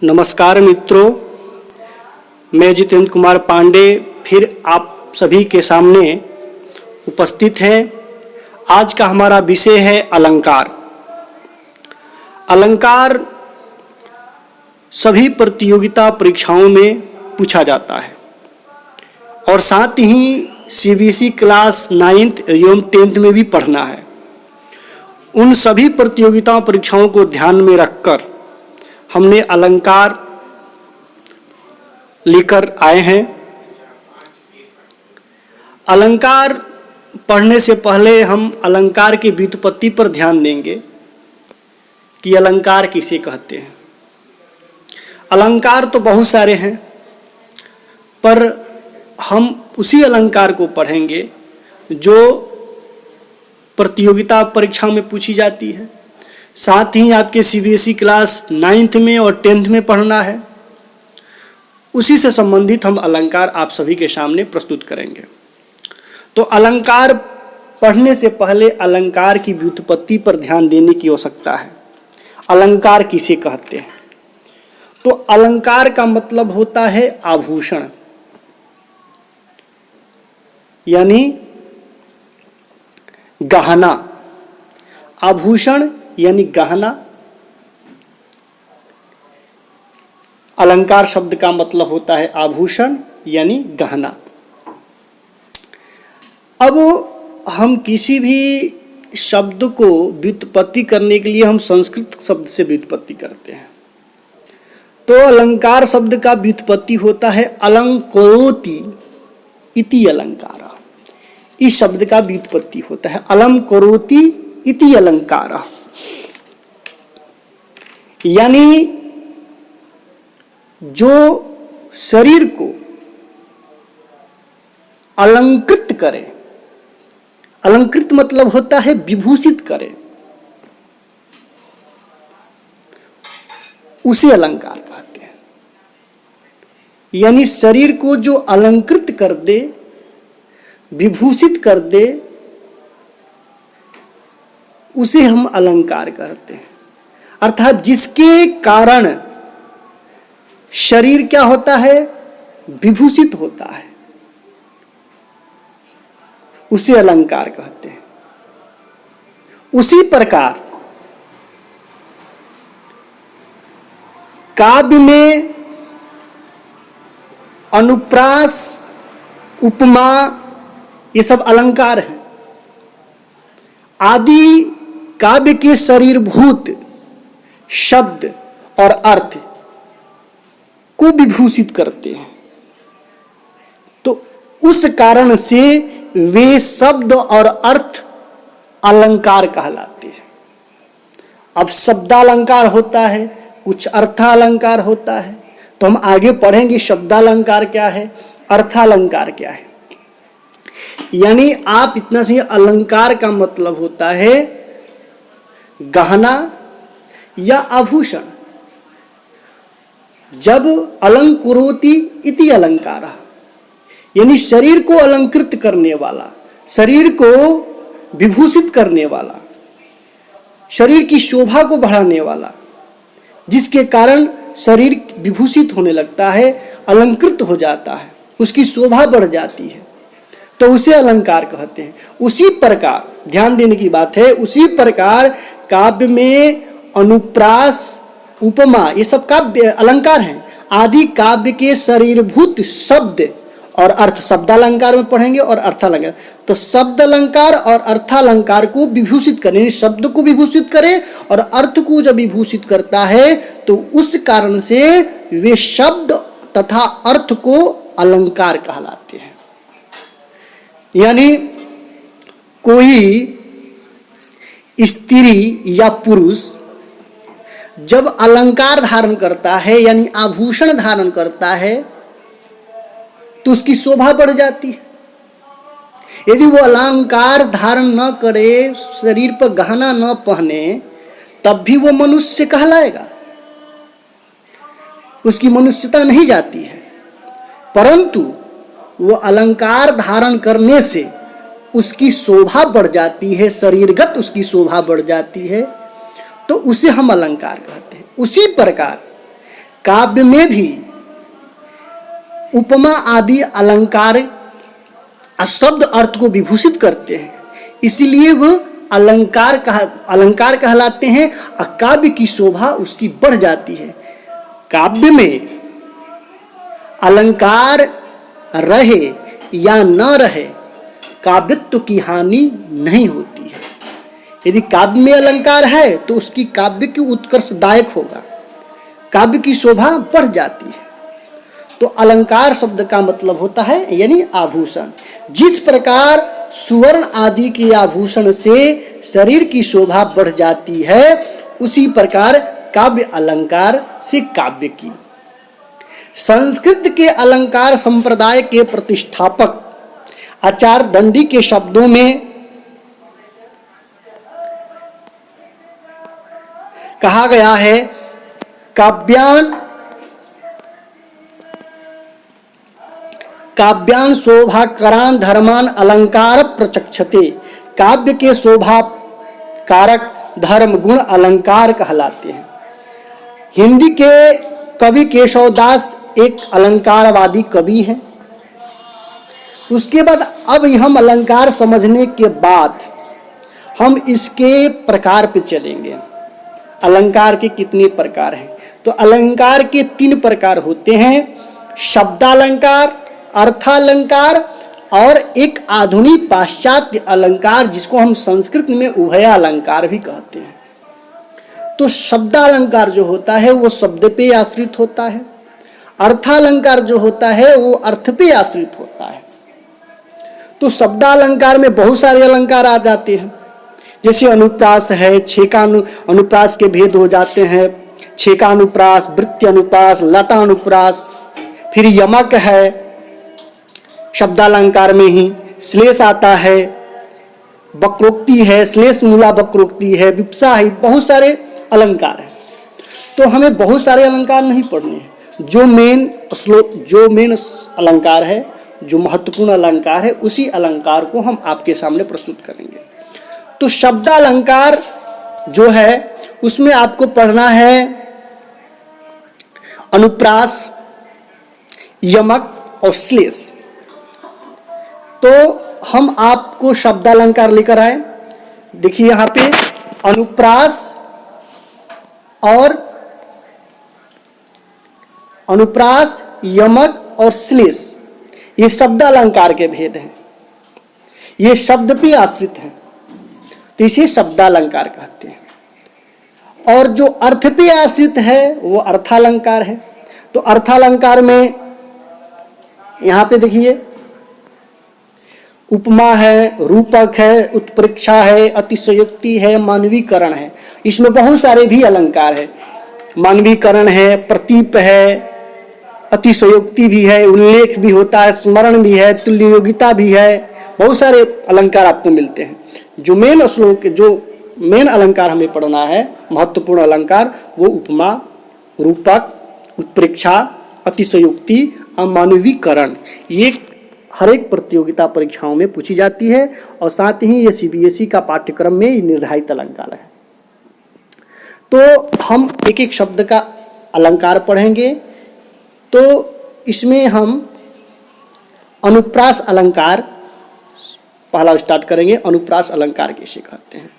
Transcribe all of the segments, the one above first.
नमस्कार मित्रों, मैं जितेंद्र कुमार पांडे फिर आप सभी के सामने उपस्थित हैं। आज का हमारा विषय है अलंकार। अलंकार सभी प्रतियोगिता परीक्षाओं में पूछा जाता है और साथ ही सीबीएसई क्लास 9th एवं 10th में भी पढ़ना है। उन सभी प्रतियोगिता परीक्षाओं को ध्यान में रखकर हमने अलंकार लेकर आए हैं। अलंकार पढ़ने से पहले हम अलंकार की व्युत्पत्ति पर ध्यान देंगे कि अलंकार किसे कहते हैं। अलंकार तो बहुत सारे हैं, पर हम उसी अलंकार को पढ़ेंगे जो प्रतियोगिता परीक्षा में पूछी जाती है। साथ ही आपके सीबीएसई क्लास 9th में और 10th में पढ़ना है। उसी से संबंधित हम अलंकार आप सभी के सामने प्रस्तुत करेंगे। तो अलंकार पढ़ने से पहले अलंकार की व्युत्पत्ति पर ध्यान देने की आवश्यकता है। अलंकार किसे कहते हैं? तो अलंकार का मतलब होता है आभूषण, यानी गहना। आभूषण यानी गहना। अलंकार शब्द का मतलब होता है आभूषण यानी गहना। अब हम किसी भी शब्द को व्युत्पत्ति करने के लिए हम संस्कृत शब्द से व्युत्पत्ति करते हैं। तो अलंकार शब्द का व्युत्पत्ति होता है अलंकरोति इति अलंकार। इस शब्द का व्युत्पत्ति होता है अलंकरोति इति अलंकार, यानी जो शरीर को अलंकृत करे। अलंकृत मतलब होता है विभूषित करे, उसे अलंकार कहते हैं। यानी शरीर को जो अलंकृत कर दे, विभूषित कर दे, उसे हम अलंकार कहते हैं। अर्थात जिसके कारण शरीर क्या होता है? विभूषित होता है, उसे अलंकार कहते हैं। उसी प्रकार काव्य में अनुप्रास, उपमा, ये सब अलंकार हैं। आदि काव्य के शरीरभूत शब्द और अर्थ को विभूषित करते हैं। तो उस कारण से वे शब्द और अर्थ अलंकार कहलाते हैं। अब शब्दालंकार होता है, कुछ अर्थालंकार होता है। तो हम आगे पढ़ेंगे शब्दालंकार क्या है, अर्थालंकार क्या है। यानी आप इतना सही, अलंकार का मतलब होता है गहना या आभूषण। जब अलंकरोति इति अलंकार, यानी शरीर को अलंकृत करने वाला, शरीर को विभूषित करने वाला, शरीर की शोभा को बढ़ाने वाला, जिसके कारण शरीर विभूषित होने लगता है, अलंकृत हो जाता है, उसकी शोभा बढ़ जाती है, तो उसे अलंकार कहते हैं। उसी प्रकार ध्यान देने की बात है, उसी प्रकार काव्य में अनुप्रास, उपमा, ये सब काव्य अलंकार हैं। आदि काव्य के शरीरभूत शब्द और अर्थ शब्दालंकार में पढ़ेंगे और अर्थालंकार। तो शब्द अलंकार और अर्थालंकार को विभूषित करें, शब्द को विभूषित करे और अर्थ को जब विभूषित करता है तो उस कारण से वे शब्द तथा अर्थ को अलंकार कहलाते हैं। यानी कोई स्त्री या पुरुष जब अलंकार धारण करता है, यानी आभूषण धारण करता है, तो उसकी शोभा बढ़ जाती है। यदि वो अलंकार धारण न करे, शरीर पर गहना न पहने, तब भी वो मनुष्य कहलाएगा, उसकी मनुष्यता नहीं जाती है। परंतु वो अलंकार धारण करने से उसकी शोभा बढ़ जाती है, शरीरगत उसकी शोभा बढ़ जाती है, तो उसे हम अलंकार कहते हैं। उसी प्रकार काव्य में भी उपमा आदि अलंकार शब्द अर्थ को विभूषित करते हैं, इसीलिए वह अलंकार कहलाते हैं। और काव्य की शोभा उसकी बढ़ जाती है। काव्य में अलंकार रहे या न रहे, काव्यत्व की हानि नहीं होती है। यदि काव्य में अलंकार है तो उसकी काव्य की उत्कर्षदायक होगा, काव्य की शोभा बढ़ जाती है। तो अलंकार शब्द का मतलब होता है यानी आभूषण। जिस प्रकार सुवर्ण आदि के आभूषण से शरीर की शोभा बढ़ जाती है, उसी प्रकार काव्य अलंकार से काव्य की। संस्कृत के अलंकार संप्रदाय के प्रतिष्ठापक आचार्य दंडी के शब्दों में कहा गया है, काव्यान शोभाकरान धर्मान अलंकार प्रचक्षते। काव्य के शोभा कारक धर्म गुण अलंकार कहलाते हैं। हिंदी के कवि केशवदास एक अलंकारवादी कवि हैं। उसके बाद अब हम अलंकार समझने के बाद हम इसके प्रकार पे चलेंगे। अलंकार के कितने प्रकार हैं? तो अलंकार के 3 प्रकार होते हैं, शब्दालंकार, अर्थालंकार और एक आधुनिक पाश्चात्य अलंकार, जिसको हम संस्कृत में उभय अलंकार भी कहते हैं। तो शब्दालंकार जो होता है वो शब्द पे आश्रित होता है, अर्थालंकार जो होता है वो अर्थ पे आश्रित होता है। तो शब्दालंकार में बहुत सारे अलंकार आ जाते हैं, जैसे अनुप्रास है, छेका अनुप्रास के भेद हो जाते हैं, छेका अनुप्रास, वृत्ति अनुप्रास, लटा अनुप्रास, फिर यमक है शब्दालंकार में ही, श्लेष आता है, वक्रोक्ति है, श्लेष मूला वक्रोक्ति है, विप्सा है, बहुत सारे अलंकार हैं। तो हमें बहुत सारे अलंकार नहीं पढ़ने हैं। जो मेन अलंकार है, जो महत्वपूर्ण अलंकार है, उसी अलंकार को हम आपके सामने प्रस्तुत करेंगे। तो शब्दालंकार जो है उसमें आपको पढ़ना है अनुप्रास, यमक और श्लेष। तो हम आपको शब्दालंकार लेकर आए। देखिए यहाँ पे अनुप्रास यमक और श्लेष, ये शब्दालंकार के भेद हैं। ये शब्द पे आश्रित हैं, तो इसे शब्दालंकार कहते हैं। और जो अर्थ पे आश्रित है वो अर्थालंकार है। तो अर्थालंकार में यहाँ पे देखिए उपमा है, रूपक है, उत्प्रेक्षा है, अतिशयोक्ति है, मानवीकरण है। इसमें बहुत सारे भी अलंकार है। मानवीकरण है, प्रतीप है, अतिशयोक्ति भी है, उल्लेख भी होता है, स्मरण भी है, तुल्य योगिता भी है। बहुत सारे अलंकार आपको मिलते हैं। जो मेन अलंकार हमें पढ़ना है, महत्वपूर्ण अलंकार, वो उपमा, रूपक, उत्प्रेक्षा, अतिशयोक्ति और मानवीकरण। ये हर एक प्रतियोगिता परीक्षाओं में पूछी जाती है और साथ ही ये सीबीएसई का पाठ्यक्रम में निर्धारित अलंकार है। तो हम एक एक शब्द का अलंकार पढ़ेंगे। तो इसमें हम अनुप्रास अलंकार पहला स्टार्ट करेंगे। अनुप्रास अलंकार किसे कहते हैं?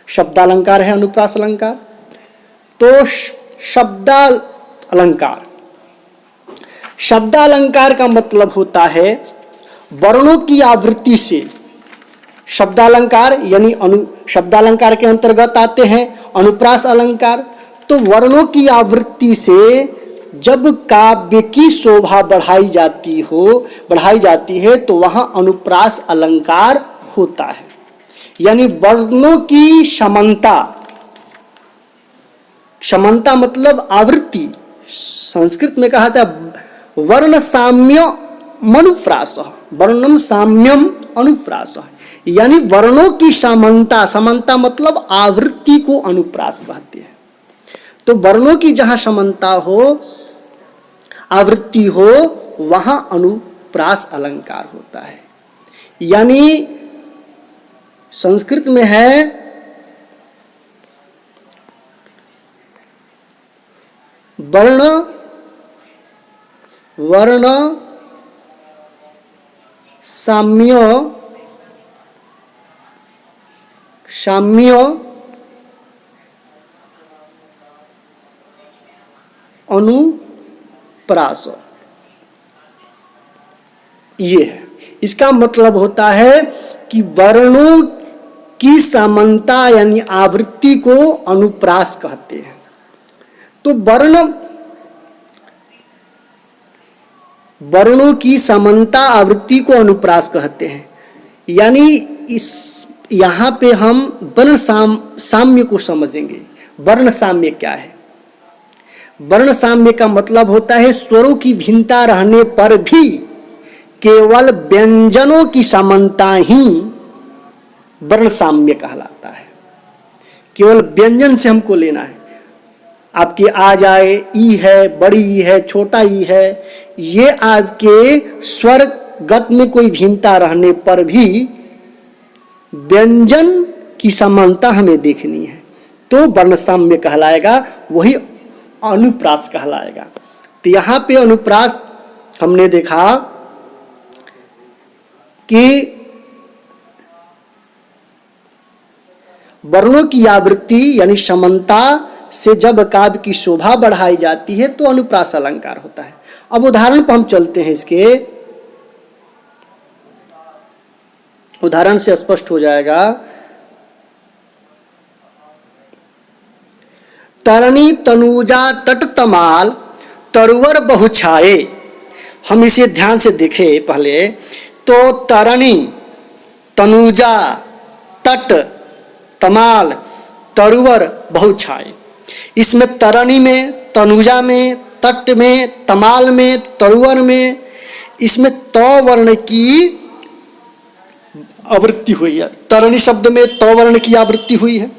शब्दालंकार है अनुप्रास अलंकार। तो शब्दालंकार का मतलब होता है वर्णों की आवृत्ति से। शब्दालंकार यानी शब्दालंकार के अंतर्गत आते हैं अनुप्रास अलंकार। तो वर्णों की आवृत्ति से जब काव्य की शोभा बढ़ाई जाती है तो वहां अनुप्रास अलंकार होता है। यानी वर्णों की समता मतलब आवृत्ति। संस्कृत में कहा था वर्ण साम्य मनुप्रास, वर्णम साम्यम अनुप्रास। यानी वर्णों की समानता मतलब आवृत्ति को अनुप्रास कहते हैं। तो वर्णों की जहां समानता हो, आवृत्ति हो, वहां अनुप्रास अलंकार होता है। यानी संस्कृत में है वर्ण वर्ण साम्य अनुप्रास, ये है। इसका मतलब होता है कि वर्णों की समानता यानी आवृत्ति को अनुप्रास कहते हैं। तो वर्णों की समानता आवृत्ति को अनुप्रास कहते हैं। यानी इस यहाँ पे हम वर्ण साम्य को समझेंगे। वर्ण साम्य क्या है? वर्ण साम्य का मतलब होता है स्वरों की भिन्नता रहने पर भी केवल व्यंजनों की समानता ही वर्ण साम्य कहलाता है। केवल व्यंजन से हमको लेना है। आपके आ जाए ई है, बड़ी ई है, छोटा ई है, ये आपके स्वर गत में कोई भिन्नता रहने पर भी व्यंजन की समानता हमें देखनी है, तो वर्ण साम्य कहलाएगा, वही अनुप्रास कहलाएगा। तो यहाँ पे अनुप्रास हमने देखा कि वर्णों की आवृत्ति यानी समानता से जब काव्य की शोभा बढ़ाई जाती है तो अनुप्रास अलंकार होता है। अब उदाहरण पर हम चलते हैं। इसके उदाहरण से स्पष्ट हो जाएगा। तरणी तनुजा तट तमाल तरुवर बहुछाए। हम इसे ध्यान से देखें पहले तो तरणी, तनुजा, तट, तमाल, तरुवर बहुछाए। इसमें तरणी में, तनुजा में, तट में, तमाल में, तरुवर में, इसमें त वर्ण की आवृत्ति हुई है। तरणी शब्द में त वर्ण की आवृत्ति हुई है,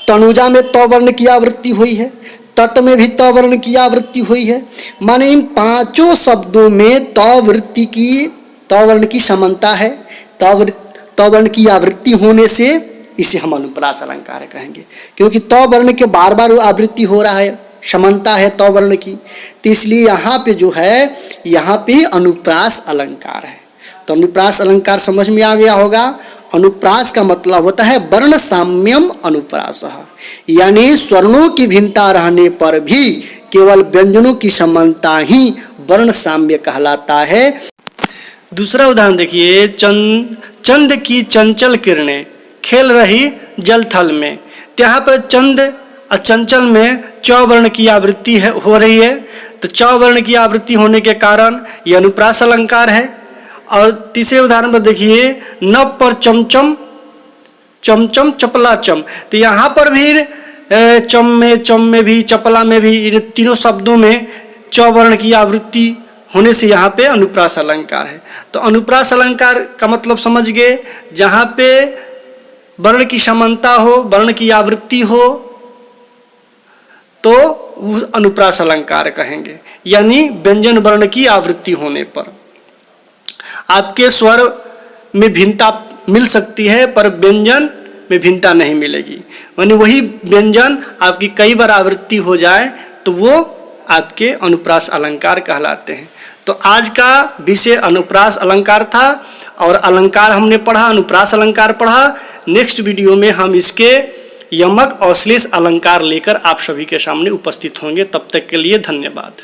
तनुजा में त वर्ण की आवृत्ति हुई है, तट में भी त वर्ण की आवृत्ति हुई है। माने इन पांचों शब्दों में त वर्ण की समानता है। त वर्ण की आवृत्ति होने से इसे हम अनुप्रास अलंकार कहेंगे, क्योंकि त वर्ण के बार बार आवृत्ति हो रहा है, समानता है त वर्ण की, तो इसलिए यहाँ पे जो है, यहाँ पे अनुप्रास अलंकार है। तो अनुप्रास अलंकार समझ में आ गया होगा। अनुप्रास का मतलब होता है वर्ण साम्यम अनुप्रास, यानी स्वर्णों की भिन्नता रहने पर भी केवल व्यंजनों की समानता ही वर्ण साम्य कहलाता है। दूसरा उदाहरण देखिए। चंद की चंचल किरणें खेल रही जल थल में। तो यहाँ पर चंद और चंचल में च वर्ण की आवृत्ति हो रही है, तो च वर्ण की आवृत्ति होने के कारण यह अनुप्रास अलंकार है। और तीसरे उदाहरण पर देखिए। नभ पर चमचम चमचम चपला चम। तो यहाँ पर भी चम में भी, चपला में भी, इन तीनों शब्दों में च वर्ण की आवृत्ति होने से यहाँ पे अनुप्रास अलंकार है। तो अनुप्रास अलंकार का मतलब समझ गए, जहाँ पे वर्ण की समानता हो, वर्ण की आवृत्ति हो, तो अनुप्रास अलंकार कहेंगे। यानी व्यंजन वर्ण की आवृत्ति होने पर आपके स्वर में भिन्नता मिल सकती है, पर व्यंजन में भिन्नता नहीं मिलेगी। यानी वही व्यंजन आपकी कई बार आवृत्ति हो जाए तो वो आपके अनुप्रास अलंकार कहलाते हैं। तो आज का विषय अनुप्रास अलंकार था, और अलंकार हमने पढ़ा, अनुप्रास अलंकार पढ़ा। नेक्स्ट वीडियो में हम इसके यमक और श्लेष अलंकार लेकर आप सभी के सामने उपस्थित होंगे। तब तक के लिए धन्यवाद।